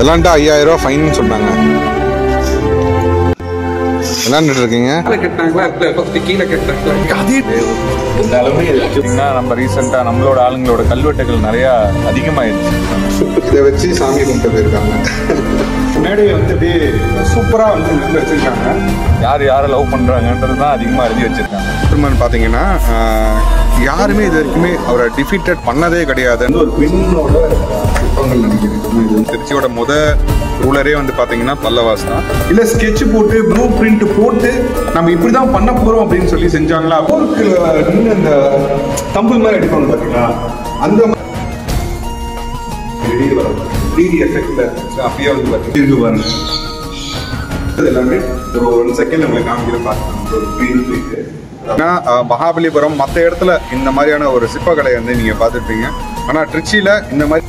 விளாண்டா 5000 ரூபா ஃபைன்னு சொன்னாங்க. விளாண்டுட்டு இருக்கீங்க. நம்ம ரீசெண்டா நம்மளோட ஆளுங்களோட கல்வெட்டுகள் நிறைய அதிகமாயிருச்சு. இதை வச்சு சாமி கும்பிட்டு போயிருக்காங்க. மேடையை வந்து அப்படியே சூப்பரா வந்து வச்சிருக்காங்க. யார் யாரை லவ் பண்றாங்கன்றது தான் அதிகமா எழுதி வச்சிருக்காங்க. பெருமான் பாத்தீங்கன்னா யாருமே இது வரைக்குமே அவரை டிஃபீட்டட் பண்ணதே கிடையாது. ஒரு பெண்ணோட சிற்பங்கள் நினைக்கிறேன். திருச்சியோட ரூலரே வந்து பாத்தீங்கன்னா பல்லவாஸ் தான். இல்ல ஸ்கெட்ச் போட்டு ப்ளூ பிரிண்ட் போட்டு நம்ம இப்படிதான் பண்ண போறோம் அப்படின்னு சொல்லி செஞ்சாங்களா? போருக்கு நின்று அந்த தம்பிள் மாதிரி அடிப்பாங்க பாத்தீங்களா, அந்த மாதிரி 3D எஃபெக்ட்ல அப்படியே வந்து பாத்தீங்கன்னா பாருங்க. எல்லாமே ஒரு 1 செகண்ட் நம்ம காமிக்கிற பார்த்து மகாபலிபுரம் மற்ற இடத்துல இந்த மாதிரியான ஒரு சிற்பக்கலை வந்து நீங்க பார்த்துருப்பீங்க. ஆனா திருச்சியில இந்த மாதிரி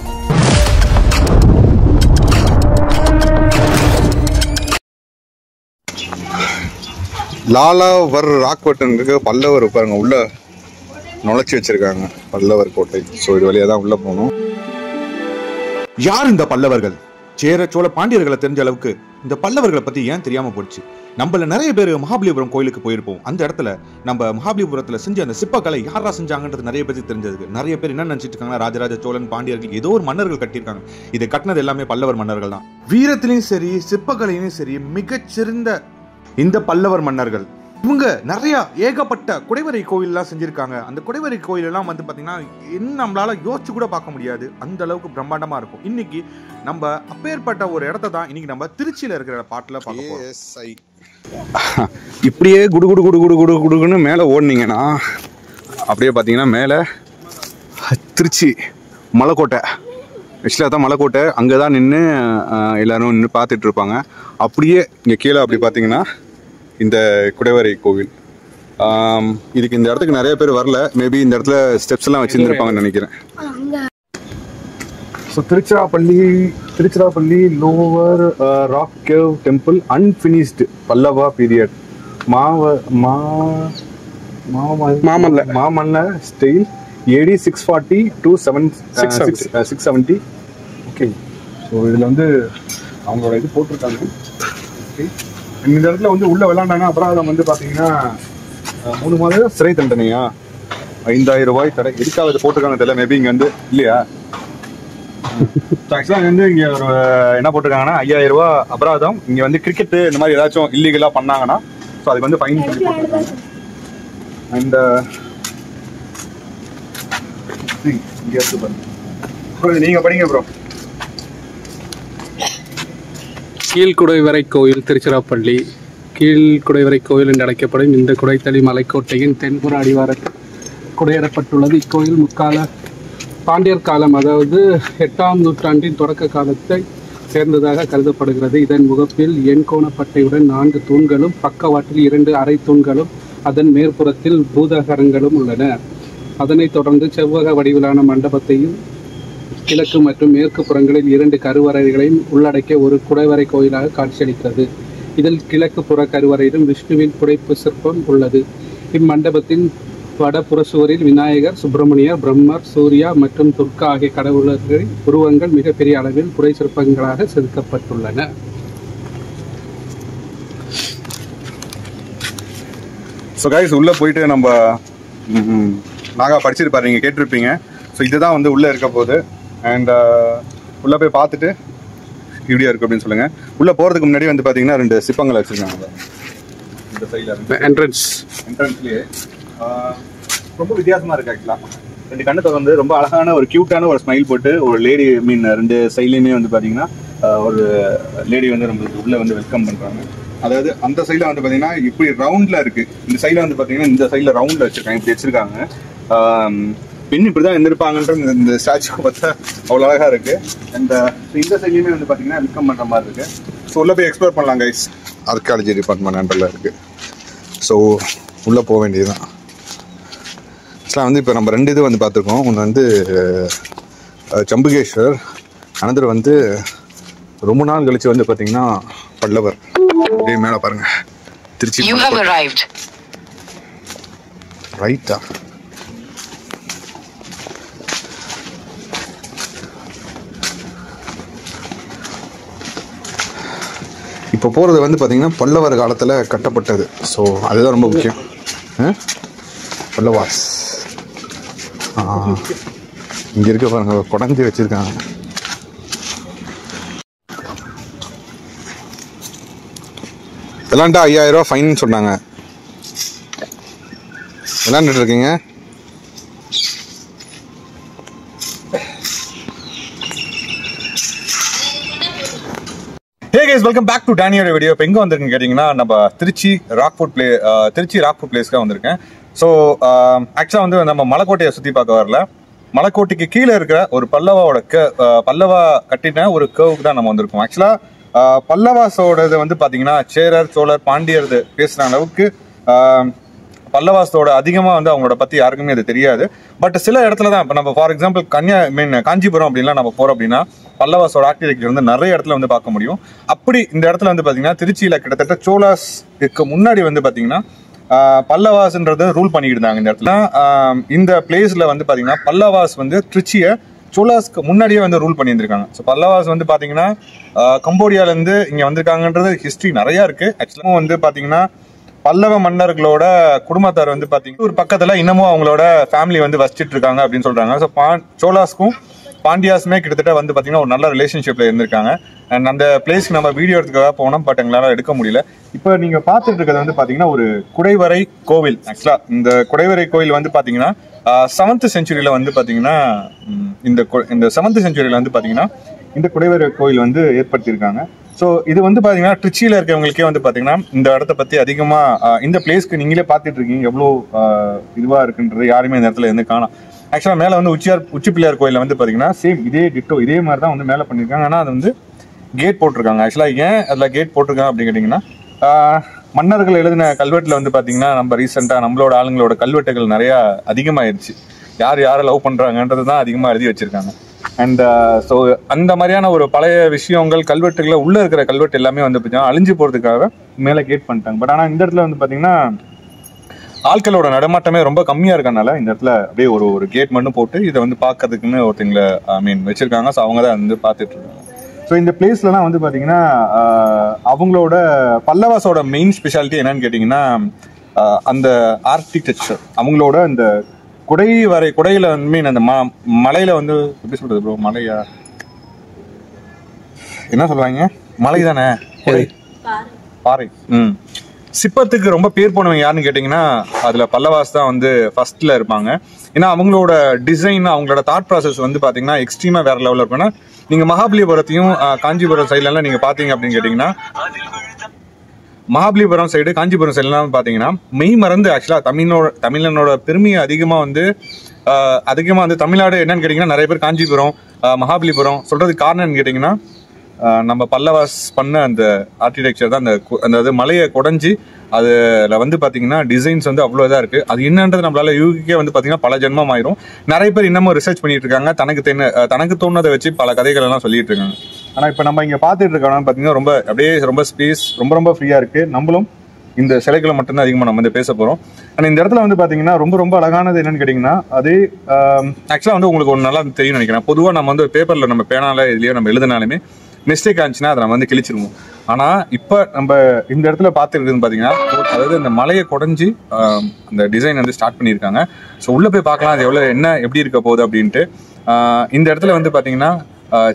லாலாவர் ராக்வட்டுக்கு பல்லவர் பாருங்க உள்ள நுழைச்சி வச்சிருக்காங்க. பல்லவர் கோட்டை. ஸோ இது வழியா தான் உள்ள போகணும். யார் இந்த பல்லவர்கள்? சேர சோழ பாண்டியர்களை தெரிஞ்ச அளவுக்கு இந்த பல்லவர்களை பத்தி ஏன் தெரியாம போச்சு? நம்மள நிறைய பேர் மகாபலிபுரம் கோயிலுக்கு போயிருப்போம். அந்த இடத்துல நம்ம மகாபலிபுரத்துல செஞ்ச அந்த சிற்பக்கலை யாரா செஞ்சாங்கன்றது நிறைய பேருக்கு தெரிஞ்சதுக்கு. நிறைய பேர் என்ன நினைச்சிட்டு இருக்காங்கன்னா, ராஜராஜ சோழன் பாண்டியர்கள் ஏதோ ஒரு மன்னர்கள் கட்டியிருக்காங்க. இதை கட்டினது எல்லாமே பல்லவர் மன்னர்கள் தான். வீரத்திலையும் சரி சிற்பக்கலையிலும் சரி மிகச்சிறந்த இந்த பல்லவர் மன்னர்கள் இவங்க நிறைய ஏகப்பட்ட குடைவரை கோயிலெல்லாம் செஞ்சிருக்காங்க. அந்த குடைவரை கோயில் எல்லாம் வந்து பாத்தீங்கன்னா இன்னும் நம்மளால யோசிச்சு கூட பார்க்க முடியாது, அந்த அளவுக்கு பிரம்மாண்டமா இருக்கும். இன்னைக்கு நம்ம அப்பேற்பட்ட ஒரு இடத்த தான் இன்னைக்கு நம்ம திருச்சியில இருக்கிற பாட்டுல பார்க்க போறோம். இப்படியே குடு குடு குடு குடு குடு குடுன்னு மேலே ஓடுனீங்கன்னா அப்படியே பார்த்தீங்கன்னா மேலே திருச்சி மலைக்கோட்டை. ஆக்சுவலாக தான் மலைக்கோட்டை. அங்கே தான் நின்று எல்லோரும் நின்று பார்த்துட்டு இருப்பாங்க. அப்படியே இங்கே கீழே அப்படி பார்த்தீங்கன்னா இந்த குடைவரை கோவில். இதுக்கு இந்த இடத்துக்கு நிறைய பேர் வரல. மேபி இந்த இடத்துல ஸ்டெப்ஸ் எல்லாம் வச்சுருந்துருப்பாங்கன்னு நினைக்கிறேன். So Tiruchirappalli lower rock cave temple unfinished Pallava period Mamalla style AD 640 to 670. Okay. So இதில் வந்து அவங்களோட இது போட்டிருக்காங்க. ஓகே. இந்த இடத்துல வந்து உள்ள விளாண்டாங்க. அப்புறம் வந்து பார்த்தீங்கன்னா 3 மாத சிறை தண்டனையா, 5000 ரூபாய் தடை. எதுக்காக இது போட்டிருக்காங்க தெரியல. மேபி இங்கே வந்து இல்லையா ஆக்சுவலாக வந்து இங்கே ஒரு என்ன போட்டிருக்காங்கன்னா 5000 ரூபா அபராதம். இங்கே வந்து கிரிக்கெட்டு இந்த மாதிரி ஏதாச்சும் இல்லீகலாக பண்ணாங்கன்னா ஸோ அதுக்கு வந்து ஃபைன் சொல்லி போட்டிருக்காங்க. அண்ட் நீங்கள் படிங்க ப்ரோ. கீழ்குடைவரை கோயில் திருச்சிராப்பள்ளி. கீழ்குடைவரை கோயில் என்று அழைக்கப்படும் இந்த குடைத்தளி மலைக்கோட்டையின் தென்புற அடிவாரத்தில் குடையிடப்பட்டுள்ளது. இக்கோயில் முற்கால பாண்டியர் காலம், அதாவது 8ஆம் நூற்றாண்டின் தொடக்க காலத்தை சேர்ந்ததாக கருதப்படுகிறது. இதன் முகப்பில் எண்கோணப்பட்டையுடன் 4 தூண்களும் பக்கவாட்டில் 2 அரை தூண்களும் அதன் மேற்புறத்தில் பூதகரங்களும் உள்ளன. அதனைத் தொடர்ந்து செவ்வக வடிவிலான மண்டபத்தையும் கிழக்கு மற்றும் மேற்கு புறங்களில் 2 கருவறைகளையும் உள்ளடக்கிய ஒரு குடைவரை கோயிலாக காட்சியளிக்கிறது. இதில் கிழக்கு புற கருவறையிலும் விஷ்ணுவின் புடைப்பு சிற்பம் உள்ளது. இம்மண்டபத்தின் வடபுற சுவரில் விநாயகர், சுப்பிரமணியர், பிரம்மர், சூர்யா மற்றும் துர்கா ஆகிய கடவுளர்களின் உருவங்கள் மிகப்பெரிய அளவில் புடை சிற்பங்களாக செதுக்கப்பட்டுள்ளன. ஸோ கைஸ் உள்ளே போயிட்டு நம்ம நாகா படிச்சிருப்பாரு, நீங்கள் கேட்டிருப்பீங்க. ஸோ இதுதான் வந்து உள்ளே இருக்க போகுது. அண்ட் உள்ளே போய் பார்த்துட்டு இப்படியா இருக்குது அப்படின்னு சொல்லுங்கள். உள்ளே போகிறதுக்கு முன்னாடி வந்து பார்த்தீங்கன்னா 2 சிற்பங்கள் வச்சுருக்காங்க. இந்த சைடில் என்ட்ரன்ஸ்லேயே ரொம்ப வித்தியாசமாக இருக்குது. ஆக்சுவலாக 2 கண்ணத்தை வந்து ரொம்ப அழகான ஒரு க்யூட்டான ஒரு ஸ்மைல் போட்டு ஒரு லேடி, மீன் 2 சைட்லேயுமே வந்து பார்த்தீங்கன்னா ஒரு லேடி வந்து நம்ம உள்ளே வந்து வெல்கம் பண்ணுறாங்க. அதாவது அந்த சைடில் வந்து பார்த்தீங்கன்னா இப்படி ரவுண்டில் இருக்குது. இந்த சைடில் வந்து பார்த்தீங்கன்னா இந்த சைடில் ரவுண்டில் வச்சுருக்காங்க, இப்படி வச்சுருக்காங்க. பெண் இப்படி தான் இருந்திருப்பாங்கன்ற இந்த ஸ்டாச்சு பார்த்தா அவ்வளோ அழகாக இருக்குது. அண்ட் இந்த சைட்லேயுமே வந்து பார்த்தீங்கன்னா வெல்கம் பண்ணுற மாதிரி இருக்குது. ஸோ உள்ளே போய் எக்ஸ்ப்ளோர் பண்ணலாம் கைஸ். ஆர்கியாலஜி டிபார்ட்மெண்ட் அண்டரில் இருக்குது. ஸோ உள்ளே போக வேண்டியது தான். ஆக்சுவலாக வந்து இப்போ நம்ம 2 இது வந்து பார்த்துருக்கோம். ஒன்று வந்து சம்புகேஸ்வர், அனதர் வந்து ரொம்ப நாள் கழிச்சு வந்து பார்த்தீங்கன்னா பல்லவர். அப்படியே மேலே பாருங்க திருச்சி. ரைட்டா? இப்போ போகிறது வந்து பார்த்திங்கன்னா பல்லவர் காலத்தில் கட்டப்பட்டது. ஸோ அதுதான் ரொம்ப முக்கியம். பல்லவாஸ் இங்கே இருக்க பாருங்க, குடஞ்சி வச்சுருக்காங்க. விளாண்டா 5000 ரூபா ஃபைன் சொன்னாங்க. விளாண்டுட்டு இருக்கீங்க. Hey guys, welcome back to டேனியோட வீடியோ. இப்போ எங்கே வந்திருக்குன்னு கேட்டிங்கன்னா, நம்ம திருச்சி ராக்ஃபோர்ட் பிளேஸ்க்காக வந்திருக்கேன். ஸோ ஆக்சுவலாக வந்து நம்ம மலைக்கோட்டையை சுற்றி பார்க்க வரல. மலைக்கோட்டைக்கு கீழே இருக்கிற ஒரு பல்லவா கட்டின ஒரு கேர்வுக்கு தான் நம்ம வந்திருக்கோம். ஆக்சுவலாக பல்லவாஸோடது வந்து பார்த்தீங்கன்னா சேரர், சோழர், பாண்டியர் பேசுகிற அளவுக்கு பல்லவாஸோட அதிகமாக வந்து அவங்களோட பற்றி யாருக்குமே அது தெரியாது. பட் சில இடத்துல தான், இப்போ நம்ம ஃபார் எக்ஸாம்பிள் காஞ்சிபுரம் அப்படின்லாம் நம்ம போகிறோம் அப்படின்னா பல்லவாஸோட ஆக்டிவிட்டி வந்து நிறைய இடத்துல வந்து பார்க்க முடியும். அப்படி இந்த இடத்துல வந்து பார்த்தீங்கன்னா திருச்சியில் கிட்டத்தட்ட சோழாஸ்க்கு முன்னாடி வந்து பார்த்தீங்கன்னா பல்லவாஸ்ன்றது ரூல் பண்ணிக்கிட்டு இருந்தாங்க இந்த இடத்துல. இந்த பிளேஸில் வந்து பார்த்தீங்கன்னா பல்லவாஸ் வந்து திருச்சியை சோழாஸ்க்கு முன்னாடியே வந்து ரூல் பண்ணியிருந்திருக்காங்க. ஸோ பல்லவாஸ் வந்து பார்த்தீங்கன்னா கம்போடியாவிலேருந்து இங்கே வந்திருக்காங்கன்றது ஹிஸ்ட்ரி நிறையா இருக்குது. ஆக்சுவலாக வந்து பார்த்தீங்கன்னா பல்லவ மன்னர்களோட குடும்பத்தார் வந்து பார்த்தீங்கன்னா ஒரு பக்கத்தில் இன்னமும் அவங்களோட ஃபேமிலி வந்து வசிச்சுட்டு இருக்காங்க அப்படின்னு சொல்கிறாங்க. ஸோ சோழாஸ்க்கும் பாண்டியாஸுமே கிட்டத்தட்ட வந்து பார்த்தீங்கன்னா ஒரு நல்ல ரிலேஷன்ஷிப்பில் இருந்திருக்காங்க. அண்ட் அந்த பிளேஸ்க்கு நம்ம வீடியோ எடுத்துக்காக போனோம், பட் எங்களால் எடுக்க முடியல. இப்போ நீங்கள் பார்த்துட்டு இருக்கிறது வந்து பார்த்தீங்கன்னா ஒரு குடைவரை கோவில். ஆக்சுவலாக இந்த குடைவரை கோவில் வந்து பார்த்தீங்கன்னா 7th செஞ்சுரியில் வந்து பார்த்தீங்கன்னா இந்த 7th செஞ்சுரியில் வந்து பார்த்தீங்கன்னா இந்த குடைவரை கோவில் வந்து ஏற்படுத்தியிருக்காங்க. ஸோ இது வந்து பார்த்தீங்கன்னா திருச்சியில் இருக்கவங்களுக்கே வந்து பார்த்தீங்கன்னா இந்த இடத்த பற்றி அதிகமாக இந்த பிளேஸ்க்கு நீங்களே பார்த்துட்டு இருக்கீங்க எவ்வளோ இதுவாக இருக்குன்றது யாருமே இந்த இடத்துல இருந்து காணோம். ஆக்சுவலாக மேலே வந்து உச்சி பிள்ளையார் கோயிலில் வந்து பார்த்தீங்கன்னா சேம் இதே மாதிரி தான் வந்து மேலே பண்ணியிருக்காங்க. ஆனால் அது வந்து கேட் போட்டிருக்காங்க. ஆக்சுவலாக ஏன் அதில் கேட் போட்டிருக்காங்க அப்படின்னு கேட்டிங்கன்னா, மன்னர்கள் எழுதின கல்வெட்டில் வந்து பார்த்தீங்கன்னா நம்ம ரீசெண்டாக நம்மளோட ஆளுங்களோட கல்வெட்டுகள் நிறையா அதிகமாகிடுச்சு. யாரை லவ் பண்ணுறாங்கன்றது தான் அதிகமாக எழுதி வச்சுருக்காங்க. அண்ட் ஸோ அந்த மாதிரியான ஒரு பழைய விஷயங்கள் கல்வெட்டுகளை உள்ளே இருக்கிற கல்வெட்டு எல்லாமே வந்து பார்த்தீங்கன்னா அழிஞ்சு போகிறதுக்காக மேலே கேட் பண்ணிட்டாங்க. பட் ஆனால் இந்த இடத்துல வந்து பார்த்தீங்கன்னா ஆட்களோட நடமாட்டமே ரொம்ப கம்மியாக இருக்கனால இந்த இடத்துல அப்படியே ஒரு கேட் மட்டும் போட்டு இதை வந்து பார்க்கறதுக்குன்னு ஒருத்தங்களை வச்சுருக்காங்க. ஸோ அவங்க தான் வந்து பார்த்துட்டு இருக்காங்க. ஸோ இந்த பிளேஸ்லலாம் வந்து பார்த்தீங்கன்னா அவங்களோட பல்லவாஸோட மெயின் ஸ்பெஷாலிட்டி என்னன்னு கேட்டிங்கன்னா அந்த ஆர்கிடெக்சர். அவங்களோட இந்த குடையில அந்த மலையில வந்து எப்படி சொல்றது ப்ரோ, மலையா என்ன சொல்றாங்க, மலை தானே, பாறை. சிற்பத்துக்கு ரொம்ப பேர் போனவங்க யாருன்னு கேட்டிங்கன்னா அதில் பல்லவாஸ் தான் வந்து ஃபர்ஸ்ட்ல இருப்பாங்க. ஏன்னா அவங்களோட டிசைன், அவங்களோட தாட் ப்ராசஸ் வந்து பார்த்தீங்கன்னா எக்ஸ்ட்ரீமாக வேற லெவலில் இருக்குன்னா, நீங்கள் மகாபலிபுரத்தையும் காஞ்சிபுரம் சைட்லலாம் நீங்கள் பார்த்தீங்க அப்படின்னு கேட்டிங்கன்னா, மகாபலிபுரம் சைடு காஞ்சிபுரம் சைட்லாம் பார்த்தீங்கன்னா மெய் மறந்து ஆக்சுவலாக தமிழனோட பெருமையை அதிகமாக வந்து தமிழ்நாடு என்னன்னு கேட்டிங்கன்னா நிறைய பேர் காஞ்சிபுரம், மகாபலிபுரம் சொல்கிறதுக்கு காரணம் என்னன்னு கேட்டிங்கன்னா நம்ம பல்லவாஸ் பண்ண அந்த ஆர்கிடெக்சர் தான். அந்த மலையை குடஞ்சி அதில் வந்து பார்த்தீங்கன்னா டிசைன்ஸ் வந்து அவ்வளோ இதாக இருக்குது. அது என்னன்றது நம்மளால யூகிக்கே வந்து பார்த்தீங்கன்னா பல ஜென்மம் ஆயிரும். நிறைய பேர் இன்னமும் ரிசர்ச் பண்ணிட்டு இருக்காங்க, தனக்கு தோணுதை வச்சு பல கதைகள் எல்லாம் சொல்லிட்டு இருக்காங்க. ஆனால் இப்போ நம்ம இங்கே பார்த்துட்டு இருக்கோம்னா பார்த்தீங்கன்னா ரொம்ப ஸ்பேஸ் ரொம்ப ஃப்ரீயாக இருக்குது. நம்மளும் இந்த சிலைகளை மட்டும்தான் அதிகமாக நம்ம வந்து பேச போகிறோம். ஆனால் இந்த இடத்துல வந்து பார்த்தீங்கன்னா ரொம்ப அழகானது என்னன்னு கேட்டிங்கன்னா, அது ஆக்சுவலாக வந்து உங்களுக்கு ஒன்று நல்லா தெரியும் நினைக்கிறேன். பொதுவாக நம்ம வந்து பேப்பரில் நம்ம பேனால இதுலேயோ நம்ம எழுதினாலுமே மிஸ்டேக் ஆச்சுன்னா அதை நம்ம வந்து கிழிச்சிருவோம். ஆனால் இப்போ நம்ம இந்த இடத்துல பார்த்துருக்குதுன்னு பார்த்தீங்கன்னா, அதாவது இந்த மலையை குடஞ்சி அந்த டிசைன் வந்து ஸ்டார்ட் பண்ணியிருக்காங்க. ஸோ உள்ளே போய் பார்க்கலாம் அது எப்படி இருக்க போகுது அப்படின்ட்டு. இந்த இடத்துல வந்து பார்த்தீங்கன்னா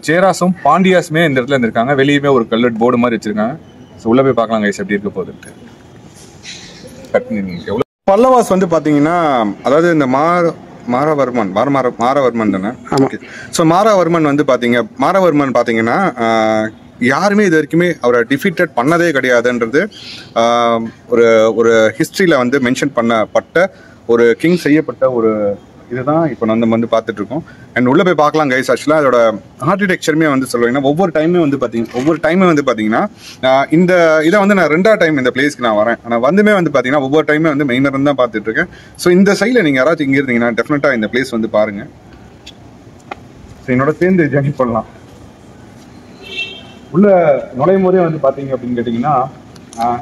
சேராசும் பாண்டியாஸுமே இந்த இடத்துல இருந்திருக்காங்க. வெளியுமே ஒரு கல்வெட்டு போர்டு மாதிரி வச்சிருக்காங்க. ஸோ உள்ளே போய் பார்க்கலாம் கைஸ் எப்படி இருக்க போகுதுன்ட்டு. பல்லவாஸ் வந்து பார்த்தீங்கன்னா, அதாவது இந்த மாரவர்மன் தானே. ஸோ மாரவர்மன் வந்து பார்த்தீங்கன்னா யாருமே இது வரைக்குமே அவரை டிஃபீட்டட் பண்ணதே கிடையாதுன்றது ஒரு ஹிஸ்ட்ரியில் வந்து மென்ஷன் பண்ணப்பட்ட ஒரு கிங் செய்யப்பட்ட ஒரு இதுதான் இப்போ நம்ம வந்து பார்த்துட்டு இருக்கோம். அண்ட் உள்ளே போய் பார்க்கலாம் கைஸ். ஆக்சுவலாக அதோட ஆர்கிடெக்சருமே வந்து சொல்லுவாங்கன்னா ஒவ்வொரு டைமே வந்து பார்த்தீங்கன்னா இந்த இதை வந்து நான் 2வது டைம் இந்த பிளேஸ்க்கு நான் வரேன். ஆனால் வந்துமே வந்து பார்த்தீங்கன்னா ஒவ்வொரு டைமே வந்து மெயினர் தான் பார்த்துட்டு இருக்கேன். ஸோ இந்த சைடில் நீங்கள் யாராச்சும் இங்கே இருந்தீங்கன்னா டெஃபினட்டாக இந்த பிளேஸ் வந்து பாருங்கள். ஸோ என்னோட சேர்ந்து ஜர்னி பண்ணலாம். உள்ள நுழையும் போதே வந்து பார்த்தீங்க அப்படின்னு கேட்டிங்கன்னா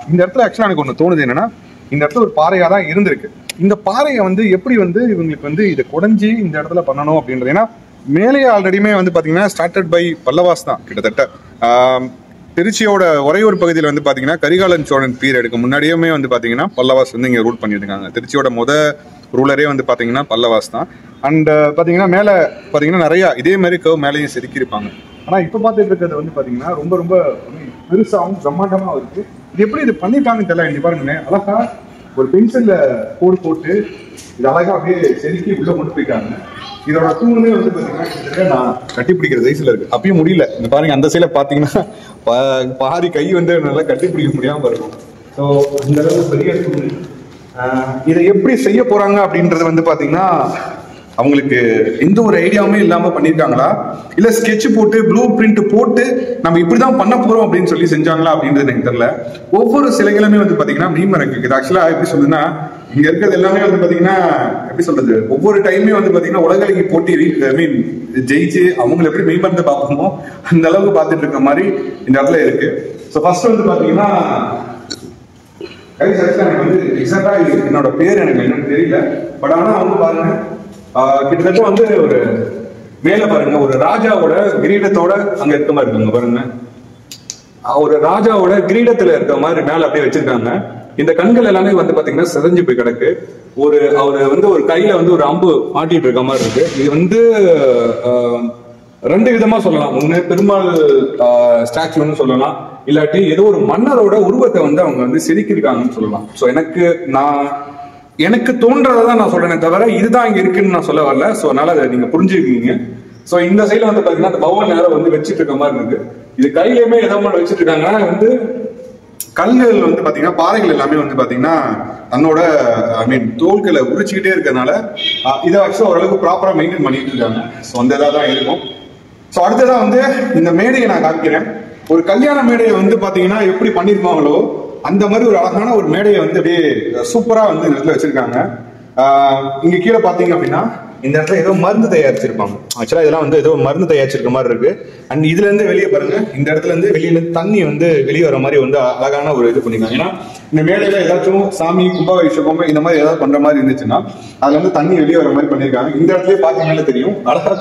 இந்த இடத்துல ஆக்சுவலாக எனக்கு ஒன்று தோணுது என்னன்னா, இந்த இடத்துல ஒரு பாறையாக தான் இருந்திருக்கு. இந்த பாறையை வந்து எப்படி வந்து இவங்களுக்கு வந்து இதை குடஞ்சி இந்த இடத்துல பண்ணணும் அப்படின்றது. ஏன்னா மேலேயே ஆல்ரெடியுமே வந்து பார்த்தீங்கன்னா ஸ்டார்டட் பை பல்லவாஸ் தான் கிட்டத்தட்ட. திருச்சியோட உறையூர் பகுதியில் வந்து பார்த்தீங்கன்னா கரிகாலன் சோழன் பீரியடுக்கு முன்னாடியுமே வந்து பார்த்தீங்கன்னா பல்லவாஸ் வந்து இங்கே ரூல் பண்ணிட்டு இருக்காங்க. திருச்சியோட ரூலரே வந்து பார்த்தீங்கன்னா பல்லவாஸ் தான். அண்ட் பார்த்தீங்கன்னா மேலே பார்த்தீங்கன்னா நிறையா இதே மாதிரி கர்வ் மேலேயும் செதுக்கியிருப்பாங்க. ஆனால் இப்போ பார்த்துட்டு இருக்கிறது வந்து பார்த்தீங்கன்னா ரொம்ப ரொம்ப பெருசாகவும் பிரம்மாண்டமாக இருக்குது. இது எப்படி இது பண்ணிட்டாங்கன்னு தெரியல. இங்கே பாருங்களேன், அழகா ஒரு பென்சிலில் போட்டு இது அழகாக அப்படியே செதுக்கி உள்ளே கொண்டு போயிட்டாங்க. இதோட தூணுமே வந்து பார்த்தீங்கன்னா நான் கட்டி பிடிக்கிற சைஸில் இருக்குது. அப்பயும் முடியல. இந்த பாருங்க, அந்த சைடில் பார்த்தீங்கன்னா பாதி கை வந்து நல்லா கட்டி பிடிக்க முடியாமல் இருக்கும். ஸோ இந்த அளவுக்கு பெரிய தூண். இதை எப்படி செய்ய போறாங்க அப்படின்றது வந்து பார்த்தீங்கன்னா அவங்களுக்கு எந்த ஒரு ஐடியாவுமே இல்லாமல் பண்ணியிருக்காங்களா, இல்லை ஸ்கெட்ச் போட்டு ப்ளூ பிரிண்ட் போட்டு நம்ம இப்படி தான் பண்ண போகிறோம் அப்படின்னு சொல்லி செஞ்சாங்களா அப்படின்றது எனக்கு தெரியல. ஒவ்வொரு சிலைகளுமே வந்து பார்த்தீங்கன்னா மீம் இருக்கு. இது ஆக்சுவலாக எப்படி சொல்லுதுன்னா, இங்கே இருக்கிறது எல்லாமே வந்து பார்த்தீங்கன்னா எப்படி சொல்றது, ஒவ்வொரு டைமே வந்து பார்த்தீங்கன்னா உலகலைக்கு போட்டி ஜெயிச்சு அவங்களை எப்படி மெய்மறந்து பார்ப்போமோ அந்த அளவுக்கு பார்த்துட்டு இருக்க மாதிரி இந்த இடத்துல இருக்கு. ஸோ ஃபர்ஸ்ட் வந்து பார்த்தீங்கன்னா எனக்கு வந்து எக்ஸாக்டா என்னோட பேர் எனக்கு என்னன்னு தெரியல. பட் ஆனா வந்து பாருங்க, கிட்டத்தட்ட வந்து ஒரு மேல பாருங்க ஒரு ராஜாவோட கிரீடத்தோட அங்க இருக்க மாதிரி இருக்குங்க. பாருங்க, ஒரு ராஜாவோட கிரீடத்துல இருக்க மாதிரி மேல அப்படியே வச்சிருக்காங்க. இந்த கண்கள் எல்லாமே வந்து பாத்தீங்கன்னா சிதைஞ்சு போய் கிடக்கு. அவரு வந்து ஒரு கையில வந்து ஒரு அம்பு மாட்டிட்டு இருக்க மாதிரி இருக்கு. இது வந்து ரெண்டு விதமா சொல்லலாம். ஒண்ணு பெருமாள் ஸ்டாச்சுன்னு சொல்லலாம், இல்லாட்டி ஏதோ ஒரு மன்னரோட உருவத்தை வந்து அவங்க வந்து செதுக்கிருக்காங்கன்னு சொல்லலாம். ஸோ எனக்கு தோன்றதான் நான் சொல்றேனே தவிர இதுதான் இங்க இருக்குன்னு நான் சொல்ல வரல. ஸோ அதனால அதை நீங்க புரிஞ்சுக்கிங்க. ஸோ இந்த சைட்ல வந்து பாத்தீங்கன்னா அந்த பவன் நேரம் வந்து வச்சுட்டு இருக்க மாதிரி இருக்கு. இது கையிலுமே எதோ மாதிரி வச்சுட்டு இருக்காங்கன்னா வந்து கல்கள் வந்து பாத்தீங்கன்னா பாறைகள் எல்லாமே வந்து பாத்தீங்கன்னா தன்னோட தோள்களை உரிச்சுக்கிட்டே இருக்கிறதுனால இதை ஆக்சுவலா ஓரளவுக்கு ப்ராப்பரா மெயின்டைன் பண்ணிட்டு இருக்காங்க. ஸோ அந்த இதாக தான் இருக்கும். ஸோ அடுத்ததான் வந்து இந்த மேடையை நான் காமிக்கிறேன். ஒரு கல்யாண மேடையை வந்து பாத்தீங்கன்னா எப்படி பண்ணிருப்பாங்களோ அந்த மாதிரி ஒரு அழகான ஒரு மேடையை வந்து அப்படியே சூப்பரா வந்து இந்த இடத்துல வச்சிருக்காங்க. இங்க கீழே பாத்தீங்க அப்படின்னா இந்த இடத்துல ஏதோ மருந்து தயாரிச்சிருப்பாங்க. ஆக்சுவலா இதெல்லாம் வந்து ஏதோ மருந்து தயாரிச்சிருக்க மாதிரி இருக்கு. அண்ட் இதுல இருந்து வெளியே பாருங்க, இந்த இடத்துல இருந்து வெளியில தண்ணி வந்து வெளியே வர மாதிரி வந்து அழகான ஒரு இது பண்ணிருக்காங்க. ஏன்னா இந்த மேடையில ஏதாச்சும் சாமி கும்பாபிஷேகம் இந்த மாதிரி ஏதாவது பண்ற மாதிரி இருந்துச்சுன்னா அதுல இருந்து தண்ணி வெளியே வர மாதிரி பண்ணிருக்காங்க. இந்த இடத்துல பாத்தீங்கன்னா தெரியும், அழகா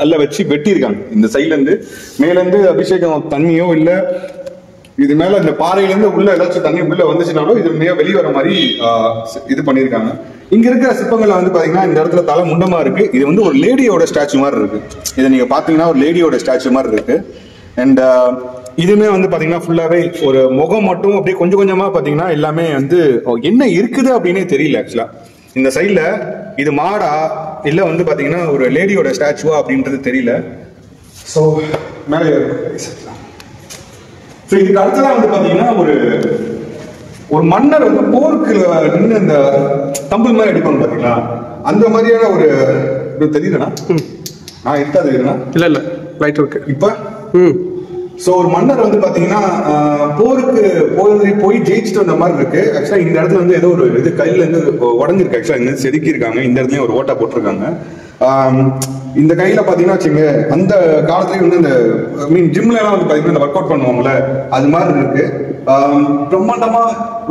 கல்ல வச்சு வெட்டியிருக்காங்க. இந்த சைட்ல இருந்து மேல இருந்து அபிஷேகம் தண்ணியோ இல்ல இது மேல இந்த பாறையில இருந்து உள்ள ஏதாச்சும் தண்ணி உள்ள வந்துச்சுனாலும் இது வெளியே வர மாதிரி இது பண்ணிருக்காங்க. இங்க இருக்கிற சிற்பங்கள்ல வந்து பாத்தீங்கன்னா இந்த இடத்துல தலை முண்டமா இருக்கு. இது வந்து ஒரு லேடியோட ஸ்டாச்சு மாதிரி இருக்கு. இதை நீங்க பாத்தீங்கன்னா ஒரு லேடியோட ஸ்டாச்சு மாதிரி இருக்கு. அண்ட் இதுமே வந்து பாத்தீங்கன்னா ஃபுல்லாவே ஒரு முகம் மட்டும் அப்படியே கொஞ்சம் கொஞ்சமா பாத்தீங்கன்னா எல்லாமே வந்து என்ன இருக்குது அப்படின்னே தெரியல. ஆக்சுவலா இந்த சைட்ல இது மாடா இல்ல வந்து பாத்தீங்கன்னா ஒரு லேடியோட ஸ்டாச்சுவா அப்படின்றது தெரியல. ஸோ மேலே இதுக்கு அடுத்ததான் வந்து பாத்தீங்கன்னா ஒரு மன்னர் வந்து போருக்கு நின்று இந்த தம்பிள் மாதிரி அடிப்பாங்க பாத்தீங்களா, அந்த மாதிரியான ஒரு தெரியுதுண்ணா. நான் இருக்காது இல்ல ரைட் இருக்கு இப்ப. சோ ஒரு மன்னர் வந்து பாத்தீங்கன்னா போருக்கு போய் ஜெயிச்சுட்டு வந்த மாதிரி இருக்கு. ஆக்சுவலா இந்த இடத்துல வந்து ஏதோ ஒரு இது கையில இருந்து உடஞ்சிருக்கு. ஆக்சுவலா இங்க செதுக்கி இருக்காங்க. இந்த இடத்துலயும் ஒரு ஓட்டா போட்டிருக்காங்க. இந்த கையில பாத்தீங்கன்னா வச்சுங்க, அந்த காலத்துலயும் வந்து இந்த ஜிம்ல எல்லாம் வந்து பாத்தீங்கன்னா இந்த ஒர்க் அவுட் பண்ணுவாங்கல்ல அது மாதிரி இருக்கு. பிரம்மாண்டமா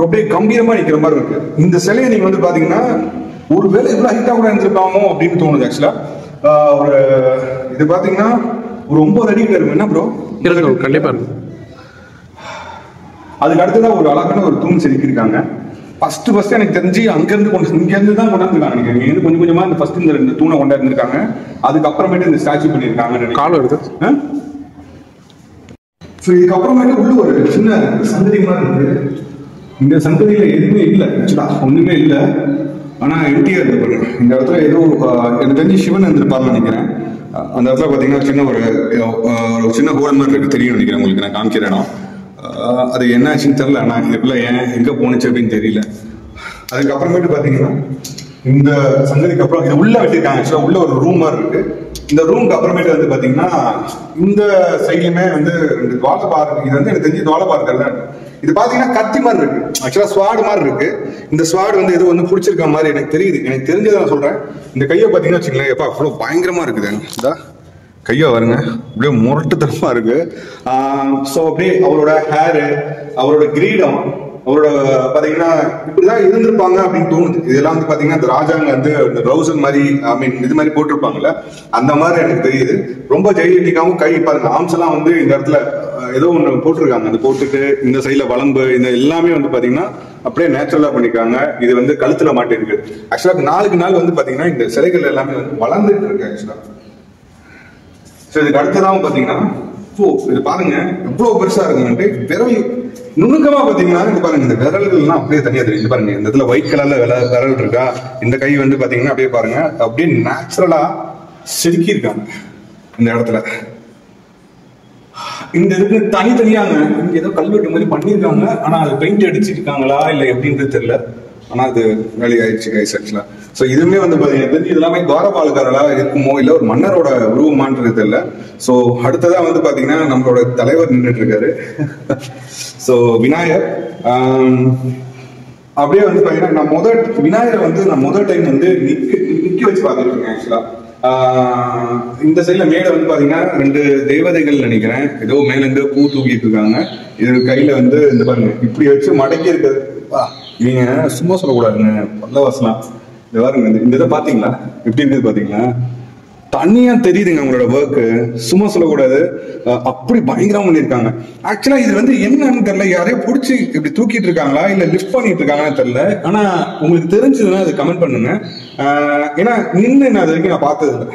அப்படியே கம்பீரமா நிக்கிற மாதிரி இருக்கு. இந்த சிலையை நீங்க வந்து பாத்தீங்கன்னா ஒரு வேலை இவ்வளவு ஹைட்டா கூட இருந்திருக்காமோ அப்படின்னு தோணுது. ஆக்சுவலா இது பாத்தீங்கன்னா ஒரு 9 அடிக்கிட்ட இருக்கும். என்ன ப்ரோ? கண்டிப்பா. அதுக்கு அடுத்ததான் ஒரு அழகான ஒரு தூண் செதுக்கிருக்காங்க. ஃபர்ஸ்ட் எனக்கு தெரிஞ்சு இங்க இருந்து தான் கொண்டாந்துருக்காங்க. இங்க இருந்து கொஞ்சம் கொஞ்சமா இந்த ஃபர்ஸ்ட் இந்த 2 தூணை கொண்டாந்துருக்காங்க. அதுக்கப்புறமேட்டு இந்த ஸ்டாச்சு பண்ணிருக்காங்க. காலம் எடுத்து இதுக்கப்புறமேட்டு உள்ள ஒரு சின்ன சந்ததி மாதிரி இருக்கு. இந்த சந்ததியில எதுவுமே இல்லை. ஆக்சுவலா ஒண்ணுமே இல்லை. ஆனா எம்டிஆர் இருக்கு. இந்த இடத்துல ஏதோ எனக்கு தெரிஞ்சு சிவன் இருந்திருப்பாருன்னு நினைக்கிறேன். அந்த இடத்துல பாத்தீங்கன்னா சின்ன ஒரு சின்ன ஹோல் மாதிரி இருக்கு. தெரியும் நினைக்கிறேன் உங்களுக்கு. நான் காமிக்கிறேன். அது என்ன ஆச்சுன்னு தெரியல. நான் இதுக்குள்ள எங்க போனுச்சு அப்படின்னு தெரியல. அதுக்கப்புறமேட்டு பாத்தீங்கன்னா இந்த சந்ததிக்கு அப்புறம் இது உள்ள வெட்டிருக்காங்க. ஆக்சுவலா உள்ள ஒரு ரூம் மாதிரி இருக்கு. இந்த ரூமுக்கு அப்புறமேட்டு வந்து பாத்தீங்கன்னா இந்த சைட்லயுமே வந்து 2 துவாலபார் இருக்கு. இது வந்து எனக்கு தெரிஞ்சு துவாலபார் தான். இது பாத்தீங்கன்னா கத்தி மாதிரி இருக்கு. ஆக்சுவலா ஸ்வாடு மாதிரி இருக்கு. இந்த ஸ்வாடு வந்து ஏதோ வந்து பிடிச்சிருக்க மாதிரி எனக்கு தெரியுது. எனக்கு தெரிஞ்சதை நான் சொல்றேன். இந்த கையை பாத்தீங்கன்னா வச்சுங்களேன், எப்பா அவ்வளவு பயங்கரமா இருக்குது. இதா கையா வருங்க, அப்படியே முரட்டுத்தனமா இருக்கு. ஸோ அப்படியே அவரோட ஹேரு, அவரோட கிரீடம், அவரோட பாத்தீங்கன்னா இப்படிதான் இருந்திருப்பாங்க அப்படின்னு தோணுது. இதெல்லாம் வந்து பாத்தீங்கன்னா இந்த ராஜாங்க வந்து இந்த ட்ரௌசர் மாதிரி இது மாதிரி போட்டிருப்பாங்கல்ல, அந்த மாதிரி எனக்கு தெரியுது. ரொம்ப ஜெயிலிக்காம கை பாருங்க, ஆர்ம்ஸ் எல்லாம் வந்து இந்த இடத்துல ஏதோ ஒன்று போட்டிருக்காங்க. அது போட்டுட்டு இந்த சைடில் வளம்பு இந்த எல்லாமே வந்து பார்த்தீங்கன்னா அப்படியே நேச்சுரலாக பண்ணிருக்காங்க. இது வந்து கழுத்தில் மாட்டிருக்கு. ஆக்சுவலாக நாளுக்கு நாள் வந்து பார்த்தீங்கன்னா இந்த சிலைகள் எல்லாமே வந்து வளர்ந்துட்டு இருக்கு ஆக்சுவலாக. ஸோ இதுக்கு அடுத்ததான் பார்த்தீங்கன்னா இது பாருங்க எவ்வளவு பெருசா இருக்குன்ட்டு விரல் நுணுக்கமா பாத்தீங்கன்னா இது பாருங்க இந்த விரல்கள்லாம் அப்படியே தனியா தெரியும். இது பாருங்க இந்த இடத்துல ஒயிட் கலர்ல விரல் இருக்கா, இந்த கை வந்து பாத்தீங்கன்னா அப்படியே பாருங்க அப்படியே நேச்சுரலா செதுக்கி இருக்காங்க இந்த இடத்துல. இந்த இதுக்கு தனித்தனியாங்க இங்க ஏதோ கல்வெட்டு மாதிரி பண்ணிருக்காங்க. ஆனா அது பெயிண்ட் அடிச்சிருக்காங்களா இல்ல எப்படின்றது தெரியல. ஆனா அது வேலையாயிடுச்சு கைஸ் ஆக்சுவலா. ஸோ இதுவுமே வந்து பாத்தீங்கன்னா இது எல்லாமே துவாரபாலகரா இருக்குமோ இல்ல ஒரு மன்னரோட உருவமான்றது தெரியல. ஸோ அடுத்ததா வந்து பாத்தீங்கன்னா நம்மளோட தலைவர் நின்றுட்டு இருக்காரு. ஸோ விநாயகர் அப்படியே வந்து பாத்தீங்கன்னா நான் விநாயகரை வந்து நான் முதல் டைம் வந்து நிக்க வச்சு பார்த்துட்டு இருக்கேன் ஆக்சுவலா. இந்த சைட்ல மேல வந்து பாத்தீங்கன்னா 2 தேவதைகள் நினைக்கிறேன். ஏதோ மேல இருந்து பூ தூக்கிட்டு இருக்காங்க. இது கையில வந்து இந்த பாருங்க இப்படி வச்சு மடக்கி இருக்கிறது. நீங்க சும்மா சொல்லக்கூடாதுங்க பல்லவாசலாம். இந்த பாருங்க இந்த இதை பாத்தீங்களா எப்படி இருக்குது பாத்தீங்களா, தனியா தெரியுதுங்க உங்களோட ஒர்க்கு. சும்மா சொல்லக்கூடாது, அப்படி பயங்கரமா பண்ணிருக்காங்க. ஆக்சுவலா இது வந்து என்னன்னு தெரியல, யாரையும் பிடிச்சி இப்படி தூக்கிட்டு இருக்காங்களா இல்ல லிஃப்ட் பண்ணிட்டு இருக்காங்கன்னு தெரியல. ஆனா உங்களுக்கு தெரிஞ்சதுன்னா அது கமெண்ட் பண்ணுங்க. ஏன்னா நின்று நான் அது வரைக்கும் நான் பார்த்தது இல்லை.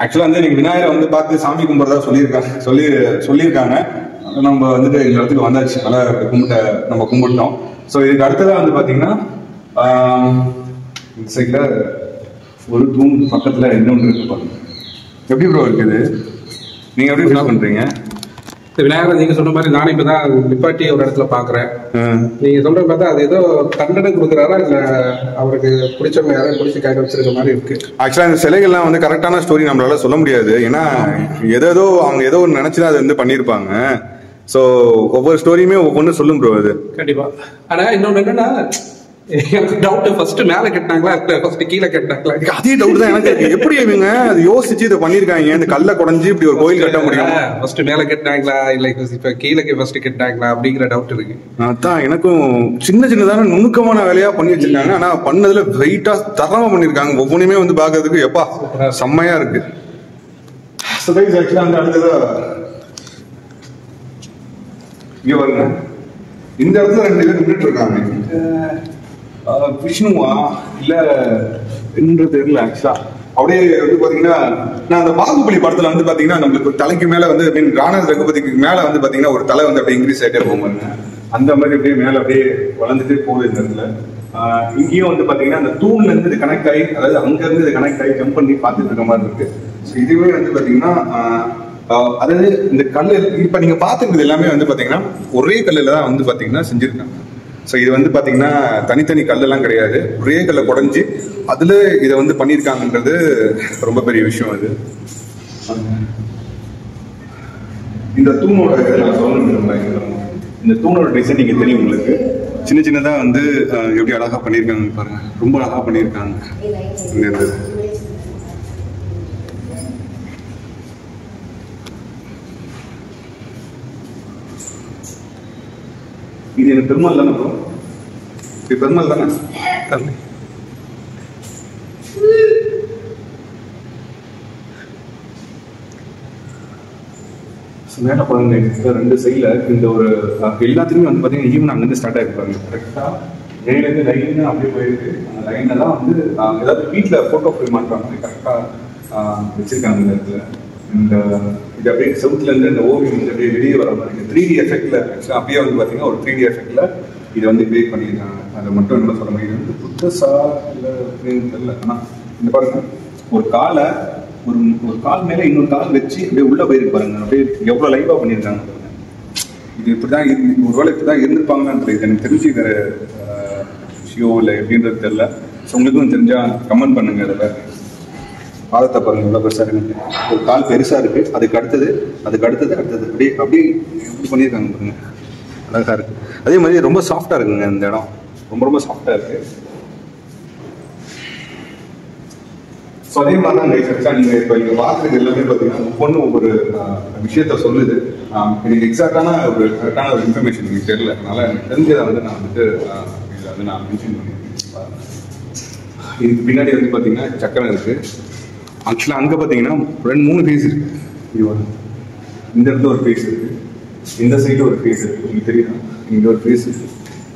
ஆக்சுவலா வந்து நீங்க விநாயகரை வந்து பார்த்து சாமி கும்பிட்றதா சொல்லியிருக்காங்க. நம்ம வந்துட்டு இந்த இடத்துக்கு வந்தாச்சு, நம்ம கும்பிட்டோம். ஸோ இதுக்கு அடுத்ததான் வந்து பாத்தீங்கன்னா இந்த சைட்ல ஒரு தூண் பக்கத்துல இன்னொன்று இருக்கு பாருங்க. எப்படி ப்ரோ இருக்குது, நீங்க எப்படி ஃபீல் பண்றீங்க? விநாயகர் நீங்க சொன்ன மாதிரி நானும் இப்பதான் நிப்பாட்டி ஒரு இடத்துல பாக்குறேன். நீங்க சொல்ற பார்த்தா அது ஏதோ தண்டனை கொடுக்குறாரா இல்ல அவருக்கு பிடிச்சவங்க யாரும் பிடிச்சி கையில வச்சிருக்க மாதிரி இருக்கு. ஆக்சுவலா இந்த சிலைகள்லாம் வந்து கரெக்டான ஸ்டோரி நம்மளால சொல்ல முடியாது. ஏன்னா ஏதோ அவங்க ஏதோ ஒன்று நினைச்சுதான் அது வந்து பண்ணிருப்பாங்க. சோ ஒவ்வொரு ஸ்டோரியுமே ஒவ்வொன்னு சொல்லும் ப்ரோ அது கண்டிப்பா. ஆனா இன்னொன்னு என்னன்னா எனக்கு டவுட், ஃபர்ஸ்ட் மேல கட்டினாங்களா ஃபர்ஸ்ட் கீழே கட்டினாங்களா? அதே டவுட் தான் எனக்கு. எப்படி இவங்க அது யோசிச்சு இதை பண்ணிருக்காங்க, இந்த கல்லை குடைஞ்சு இப்படி ஒரு கோயில் கட்ட முடியும்? ஃபர்ஸ்ட் மேல கட்டினாங்களா இல்ல இப்ப கீழே ஃபர்ஸ்ட் கட்டினாங்களா அப்படிங்கிற டவுட் இருக்கு. அதான் எனக்கும் சின்னதான நுணுக்கமான வேலையா பண்ணி வச்சிருக்காங்க. ஆனா பண்ணதுல வெயிட்டா தரமா பண்ணிருக்காங்க. ஒவ்வொன்றுமே வந்து பாக்குறதுக்கு எப்பா செம்மையா இருக்கு. அந்த அடுத்ததா இங்க பாருங்க, இந்த இடத்துல 2 பேர் நின்றுட்டு இருக்காங்க. விஷ்ணுவா இல்ல என்று தெரியல. ஆக்சுவலா அப்படியே வந்து பாத்தீங்கன்னா நான் அந்த பாகுபலி படத்துல வந்து பாத்தீங்கன்னா நம்மளுக்கு தலைக்கு மேல வந்து ராணா ரகுபதிக்கு மேல வந்து பாத்தீங்கன்னா ஒரு தலை வந்து அப்படியே இன்க்ரீஸ் ஆகிட்டே போவாங்க. அந்த மாதிரி அப்படியே மேல அப்படியே வளர்ந்துட்டே போகுது இந்த இடத்துல. இங்கேயும் வந்து பாத்தீங்கன்னா அந்த தூண்ல இருந்து இது கனெக்ட் ஆகி, அதாவது அங்க இருந்து இது கனெக்ட் ஆகி ஜம்ப் பண்ணி பார்த்துட்டு இருக்க மாதிரி இருக்கு. இதுவே வந்து பாத்தீங்கன்னா அதாவது இந்த கல்லு இப்ப நீங்க பாத்துக்கிறது எல்லாமே வந்து பாத்தீங்கன்னா ஒரே கல்லுல தான் வந்து பாத்தீங்கன்னா செஞ்சிருக்காங்க. ஸோ இது வந்து பாத்தீங்கன்னா தனித்தனி கல்லெல்லாம் கிடையாது, ஒரே கல்லை குடைஞ்சி அதுல இதை வந்து பண்ணியிருக்காங்கன்றது ரொம்ப பெரிய விஷயம். அது இந்த தூணோட இந்த தூணோட டிசைன் நீங்க தெரியும் உங்களுக்கு, சின்னதா வந்து எப்படி அழகா பண்ணியிருக்காங்க பாருங்க, ரொம்ப அழகா பண்ணியிருக்காங்க. இது எனக்கு பெருமாள் தானே ப்ரோ? இது பெருமாள் தானே? மேல பாருங்க, 2 சைட்ல இந்த ஒரு எல்லாத்துக்குமே வந்து பாத்தீங்கன்னா ஈவன் அங்கிருந்து ஸ்டார்ட் ஆகிருப்பாங்க. கரெக்டா மேலேருந்து லைன் அப்படியே போயிருக்கு. அந்த லைன்ல தான் வந்து ஏதாவது வீட்டுல போட்டோ ஃப்ரேம் மாட்டுறாங்க கரெக்டா வச்சிருக்காங்க இந்த இடத்துல. இந்த இது அப்படியே சவுத்துல இருந்து இந்த ஓவியம் வந்து அப்படியே வெளியே வர மாதிரி 3D எஃபெக்ட்ல அப்படியே வந்து பாத்தீங்கன்னா ஒரு 3D எஃபெக்ட்ல இதை வந்து கிரியேட் பண்ணியிருக்காங்க. அதை மட்டும் என்ன சொல்ல முடியும், வந்து புத்தசா இல்லை அப்படின்னு தெரியல. ஆனா இந்த பாருங்க, ஒரு காலை ஒரு கால் மேல இன்னொரு கால் வச்சு அப்படியே உள்ள போயிருக்கு பாருங்க, அப்படியே எவ்வளவு லைவா பண்ணியிருக்காங்க பாருங்க. இது இப்படிதான் ஒருவேளை இப்படிதான் இருந்திருப்பாங்கன்னு தெரியுது எனக்கு தெரிஞ்சு. வேற விஷயம் இல்லை எப்படின்றது தெரியல. ஸோ உங்களுக்கும் தெரிஞ்சா கமெண்ட் பண்ணுங்க. அதில் பாதத்தை பாருங்க எவ்வளோ பெருசாக இருக்கு, ஒரு கால் பெருசாக இருக்கு, அதுக்கு அடுத்தது அப்படியே எப்படி பண்ணியிருக்காங்க பாருங்க, அழகா இருக்கு. அதே மாதிரி ரொம்ப சாஃப்டா இருக்குங்க இந்த இடம், ரொம்ப சாஃப்டா இருக்கு. ஸோ அதே மாதிரி தான் நீங்கள் இப்போ இங்கே பார்க்குறது எல்லாமே பார்த்தீங்கன்னா ஒவ்வொரு விஷயத்த சொல்லுது. எனக்கு எக்ஸாக்டான ஒரு கரெக்டான ஒரு இன்ஃபர்மேஷன் எனக்கு தெரியல, அதனால எனக்கு தெரிஞ்சதை வந்து நான் வந்துட்டு இதை வந்து நான் மென்ஷன் பண்ணியிருக்கேன். இதுக்கு பின்னாடி வந்து பார்த்தீங்கன்னா சக்கரம் இருக்கு. ஆக்சுவலாக அங்கே பார்த்தீங்கன்னா 2-3 ஃபேஸ் இருக்கு. இது இந்த இடத்துல ஒரு ஃபேஸ் இருக்கு, இந்த சைடு ஒரு ஃபேஸ் இருக்கு, உங்களுக்கு தெரியுதா? இங்க ஒரு ஃபேஸ் இருக்கு,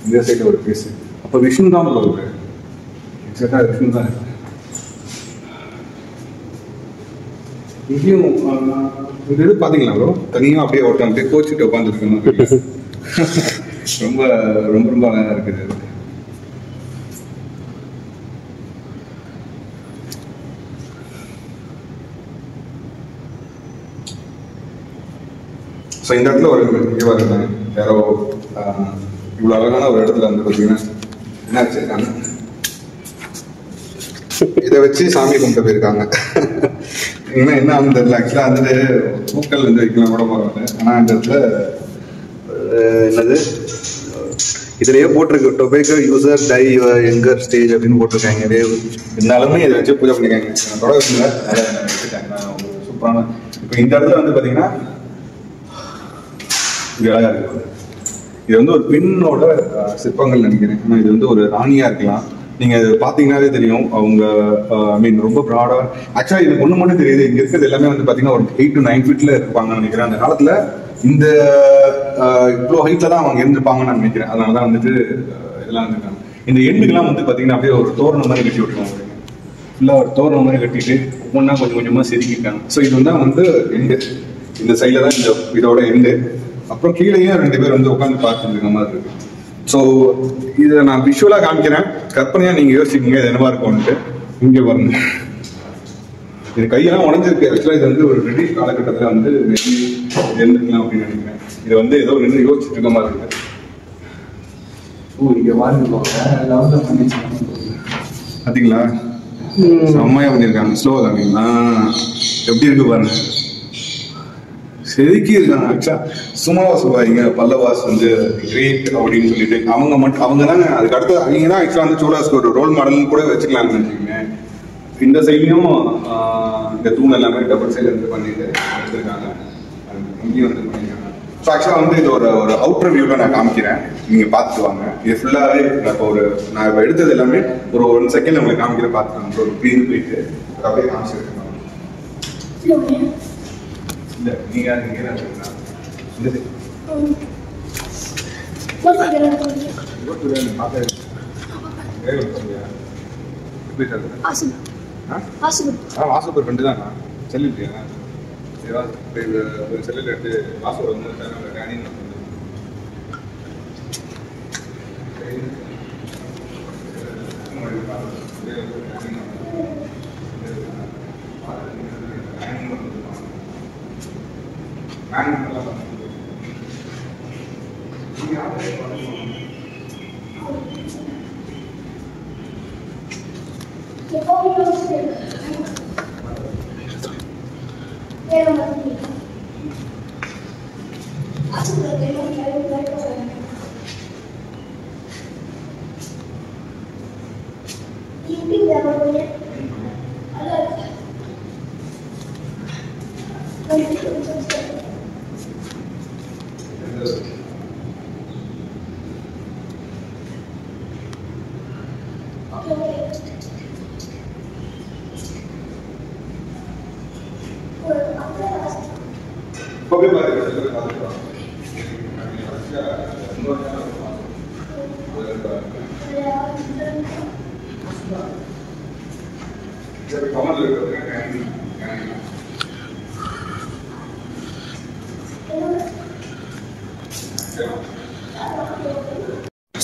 இந்த சைடு ஒரு ஃபேஸ். அப்போ விஷ்ணு தான் ப்ரோ இருக்கு, எக்ஸாக்டா விஷ்ணு தான் இருக்கு. இங்கேயும் இந்த இது பாத்தீங்களா ப்ரோ, தனியாக அப்படியே ஒருத்தன் அப்படியே கோச்சிட்டு உட்காந்துருக்கணும். ரொம்ப ரொம்ப ரொம்ப அழகா இருக்குது. ஸோ இந்த இடத்துல ஒரு இதுவாக இருந்தாங்க யாரோ இவ்வளோ அழகான ஒரு இடத்துல வந்து பார்த்தீங்கன்னா என்ன வச்சிருக்காங்க, இதை வச்சு சாமி கும்பிட்டு போயிருக்காங்க. இன்னும் என்ன வந்து தெரியல. ஆக்சுவலாக வந்துட்டு பூக்கள் வந்து வைக்கலாம் கூட போகிறாங்க. ஆனால் இந்த இடத்துல என்னது இதுலயே போட்டிருக்கு டொபேக்கோ யூசர் டை எங்கர் ஸ்டேஜ் அப்படின்னு போட்டிருக்காங்க. இருந்தாலுமே இதை வச்சு பூஜை பண்ணிருக்காங்க. சூப்பரான. இப்போ இந்த இடத்துல வந்து பார்த்தீங்கன்னா இது அழகா இருக்கு. இது வந்து ஒரு பெண்ணோட சிற்பங்கள் நினைக்கிறேன். ஆனால் இது வந்து ஒரு ராணியா இருக்கலாம். நீங்க பாத்தீங்கன்னாவே தெரியும் அவங்க ஐ மீன் ரொம்ப ப்ராடா. ஆக்சுவலா இது ஒண்ணு மட்டும் தெரியுது, இங்க இருக்கிறது எல்லாமே வந்து பாத்தீங்கன்னா ஒரு 8 to 9 feet இருப்பாங்கன்னு நினைக்கிறேன். அந்த காலத்துல இந்த இவ்வளோ ஹைட்ல தான் அவங்க இருந்திருப்பாங்கன்னு நான் நினைக்கிறேன். அதனாலதான் வந்துட்டு இதெல்லாம் வந்துருக்காங்க. இந்த எண்டுக்கெல்லாம் வந்து பாத்தீங்கன்னா அப்படியே ஒரு தோரணம் மாதிரி கட்டி விட்டுருவாங்க. ஃபுல்லா ஒரு தோரணம் மாதிரி கட்டிட்டு ஒவ்வொன்றா கொஞ்சம் கொஞ்சமா செதுக்கிட்டாங்க. ஸோ இது வந்து வந்து எண்டு, இந்த சைட்ல தான் இந்த இதோட எண்டு. அப்புறம் கீழேயும் 2 பேர் வந்து உட்காந்து பார்த்துட்டு இருக்க மாதிரி இருக்கு. ஸோ இதை நான் விஷுவலாக காமிக்கிறேன், கற்பனையாக நீங்கள் யோசிச்சிக்கீங்க இது என்னவா இருக்கும்ட்டு. இங்கே பாருங்க, இது கையெல்லாம் உடஞ்சிருக்கு. ஆக்சுவலாக இது வந்து ஒரு பிரிட்டிஷ் காலகட்டத்தில் வந்து இருந்துக்கலாம் அப்படின்னு நினைக்கிறேன். இது வந்து ஏதோ நின்று யோசிச்சுட்டு இருக்க மாதிரி இருக்கு. இங்கே பார்த்தீங்களா, செம்மையாக பண்ணியிருக்காங்க. ஸ்லோவாக காமிங்களா, எப்படி இருக்கு பாருங்க, செதுக்கி இருக்காங்க. ஆக்சுவலா சும்மாவா சொல்லுவாங்க பல்லவாஸ் வந்து கிரேட் அப்படின்னு சொல்லிட்டு அவங்க தாங்க. அதுக்கு அடுத்து அவங்க தான் ஆக்சுவலா வந்து சோழாஸ்க்கு ஒரு ரோல் மாடல்னு கூட வச்சுக்கலாம்னு நினைச்சுக்கோங்க. இந்த சைட்லயும் இந்த தூண் எல்லாமே டபுள் சைடு வந்து பண்ணிட்டு எடுத்துருக்காங்க. இங்கேயும் வந்து பண்ணிருக்காங்க. ஸோ ஆக்சுவலா வந்து இது ஒரு அவுட்டர் வியூல நான் காமிக்கிறேன், நீங்க பார்த்துட்டு வாங்க. இது ஃபுல்லாவே இப்போ நான் இப்போ எடுத்தது எல்லாமே ஒரு 1 செகண்ட் உங்களுக்கு காமிக்கிறேன், பார்த்துக்காங்க. ஒரு க்ளீன் போயிட்டு அப்படியே காமிச்சிருக்கேன். இல்ல நீங்க என்ன சொல்றீங்க? இந்த வாசுபர் ஃப்ரெண்டு தானா? செல்லியா செல்லில் எடுத்து வாசுபர் வந்து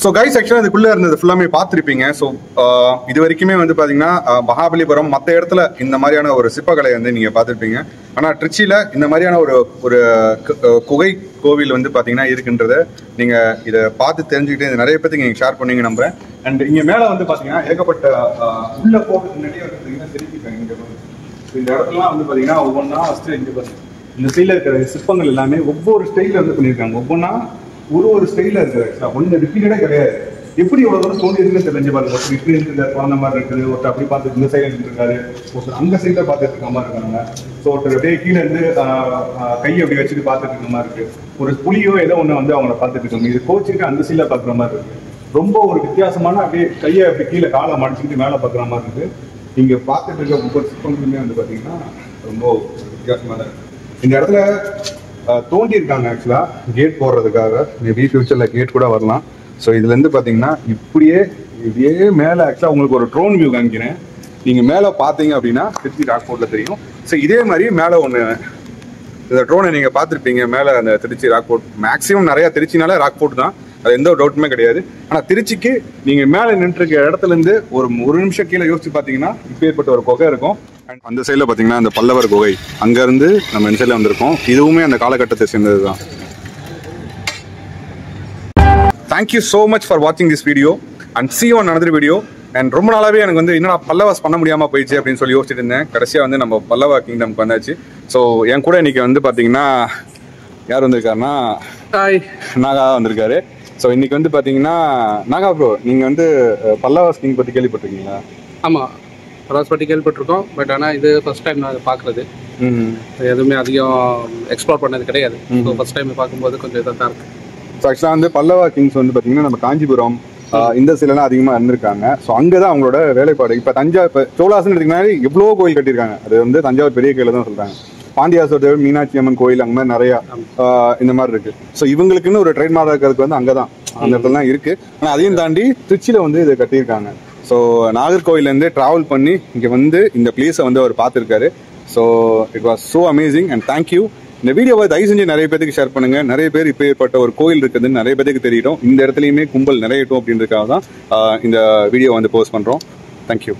ஸோ கைஸ் ஆக்சுவலாக இதுக்குள்ளே இருந்தது ஃபுல்லாமே பார்த்துருப்பீங்க. ஸோ இது வரைக்குமே வந்து பார்த்தீங்கன்னா மகாபலிபுரம் மற்ற இடத்துல இந்த மாதிரியான ஒரு சிற்பக்கலை வந்து நீங்கள் பார்த்துருப்பீங்க. ஆனால் ட்ரிச்சியில் இந்த மாதிரியான ஒரு குகை கோவில் வந்து பார்த்தீங்கன்னா இருக்குன்றதை நீங்கள் இதை பார்த்து தெரிஞ்சுக்கிட்டு இது நிறைய பேருக்கு நீங்கள் ஷேர் பண்ணீங்க நம்புறேன். அண்ட் இங்கே மேலே வந்து பார்த்தீங்கன்னா ஏகப்பட்ட உள்ள போகிறதுக்கு முன்னாடியே வந்து பார்த்தீங்கன்னா தெரிவிப்பாங்க. இங்கே இந்த இடத்துலாம் வந்து பார்த்தீங்கன்னா ஒவ்வொன்றா ஃபஸ்ட்டு இங்கே பாருங்க, இந்த ஸ்டைலில் இருக்கிற சிற்பங்கள் எல்லாமே ஒவ்வொரு ஸ்டைலில் வந்து பண்ணியிருக்காங்க. ஒவ்வொன்றா ஒரு ஸ்டைலில் இருக்குது. ஒன்று ரிப்பீட்டடே கிடையாது. எப்படி இவ்வளோ தூரம் தோண்டி இருக்குன்னு தெரிஞ்சு பாருங்க. ஒருத்தர் இப்படி இருக்குது குழந்த மாதிரி இருக்குது, ஒருத்தர் அப்படி பார்த்துட்டு இந்த சைடில் இருக்காரு, ஒருத்தர் அங்கே சைடில் பார்த்துட்டு இருக்க மாதிரி இருக்காங்க. ஸோ ஒருத்தர் அப்படியே கீழே இருந்து கையை அப்படி வச்சுட்டு பார்த்துட்டு இருக்க மாதிரி இருக்கு. ஒரு புலியோ ஏதோ ஒன்று வந்து அவங்கள பார்த்துட்டு இருக்காங்க. இது கோச்சிட்டு அந்த சைடில் பார்க்குற மாதிரி இருக்கு. ரொம்ப ஒரு வித்தியாசமான அப்படியே கையை அப்படி கீழே காலை மடிச்சுக்கிட்டு மேலே பார்க்குற மாதிரி இருக்கு. இங்கே பார்த்துட்டு இருக்க ஒவ்வொரு சிற்பங்களுமே வந்து பார்த்தீங்கன்னா ரொம்ப வித்தியாசமாக தான் இருக்கு. இந்த இடத்துல தோண்டி இருக்காங்க ஆக்சுவலா கேட் போடுறதுக்காக. மேபி ஃபியூச்சர்ல கேட் கூட வரலாம். ஸோ இதுல இருந்து பாத்தீங்கன்னா இப்படியே மேல ஆக்சுவலா உங்களுக்கு ஒரு ட்ரோன் வியூ காமிக்கிறேன். நீங்க மேல பாத்தீங்க அப்படின்னா திருச்சி ராக்போர்ட்ல தெரியும். ஸோ இதே மாதிரி மேல ஒண்ணு இந்த ட்ரோனை நீங்க பார்த்துருப்பீங்க. மேல அந்த திருச்சி ராக்போர்ட் மேக்ஸிமம் நிறைய திருச்சினால ராக்போர்ட் தான், அது எந்த ஒரு டவுட்டுமே கிடையாது. ஆனா திருச்சிக்கு நீங்க மேல நின்று இருக்க இடத்துல இருந்து ஒரு நிமிஷம் கீழே யோசிச்சு பாத்தீங்கன்னா இப்போ ஏற்பட்ட ஒரு குகை இருக்கும். அந்த சைடில் பார்த்தீங்கன்னா அந்த பல்லவர் குகை, அங்கேருந்து நம்ம இந்த சைடில் வந்திருக்கோம். இதுவுமே அந்த காலகட்டத்தை சேர்ந்தது தான். தேங்க்யூ ஸோ மச் ஃபார் வாட்சிங் this video and see you on another video. And ரொம்ப நாளாகவே எனக்கு வந்து இன்னும் பல்லவாஸ் பண்ண முடியாமல் போயிடுச்சு அப்படின்னு சொல்லி யோசிச்சுட்டு இருந்தேன். கடைசியாக வந்து நம்ம பல்லவா கிங்டம்க்கு வந்தாச்சு. ஸோ என் கூட இன்னைக்கு வந்து பார்த்தீங்கன்னா யார் வந்திருக்காருன்னா நாகா வந்திருக்காரு. ஸோ இன்னைக்கு வந்து பார்த்தீங்கன்னா நாகா ப்ரோ, நீங்கள் வந்து பல்லவாஸ் கிங் பற்றி கேள்விப்பட்டிருக்கீங்களா? ஆமாம், பல்லவாஸ் பற்றி கேள்விப்பட்டிருக்கோம். பட் ஆனால் இது ஃபர்ஸ்ட் டைம் நான் அதை பார்க்குறது. எதுவுமே அதிகம் எக்ஸ்ப்ளோர் பண்ணது கிடையாது. ஸோ ஃபர்ஸ்ட் டைம் பார்க்கும்போது கொஞ்சம் இதாக தான் இருக்குது. ஸோ ஆக்சுவலாக வந்து பல்லவா கிங்ஸ் வந்து பார்த்தீங்கன்னா நம்ம காஞ்சிபுரம் இந்த சைட்லாம் அதிகமாக இருந்திருக்காங்க. ஸோ அங்கே தான் அவங்களோட வேலைப்பாடு. இப்போ சோழாசன் எடுத்துக்கினாலே எவ்வளோ கோயில் கட்டியிருக்காங்க. அது வந்து தஞ்சாவூர் பெரிய கோயில தான் சொல்கிறாங்க. பாண்டியாசோர் மீனாட்சி அம்மன் கோயில் அங்கே மாதிரி நிறையா இந்த மாதிரி இருக்கு. ஸோ இவங்களுக்குன்னு ஒரு ட்ரேட்மார்க் இருக்கிறதுக்கு வந்து அங்கே தான் அந்த இடத்துல தான் இருக்கு. ஆனால் அதையும் தாண்டி திருச்சியில் வந்து இதை கட்டியிருக்காங்க. ஸோ நாகர்கோவிலேருந்து ட்ராவல் பண்ணி இங்கே வந்து இந்த பிளேஸை வந்து அவர் பார்த்துருக்காரு. So it was so amazing and thank you. இந்த வீடியோவை தயவு செஞ்சு நிறைய பேருக்கு ஷேர் பண்ணுங்க. நிறைய பேர் இப்போ ஏற்பட்ட ஒரு கோயில் இருக்குதுன்னு நிறைய பேருக்கு தெரியட்டும். இந்த இடத்துலையுமே கும்பல் நிறையட்டும் அப்படின்றதுக்காக தான் இந்த வீடியோ வந்து போஸ்ட் பண்ணுறோம். தேங்க்யூ.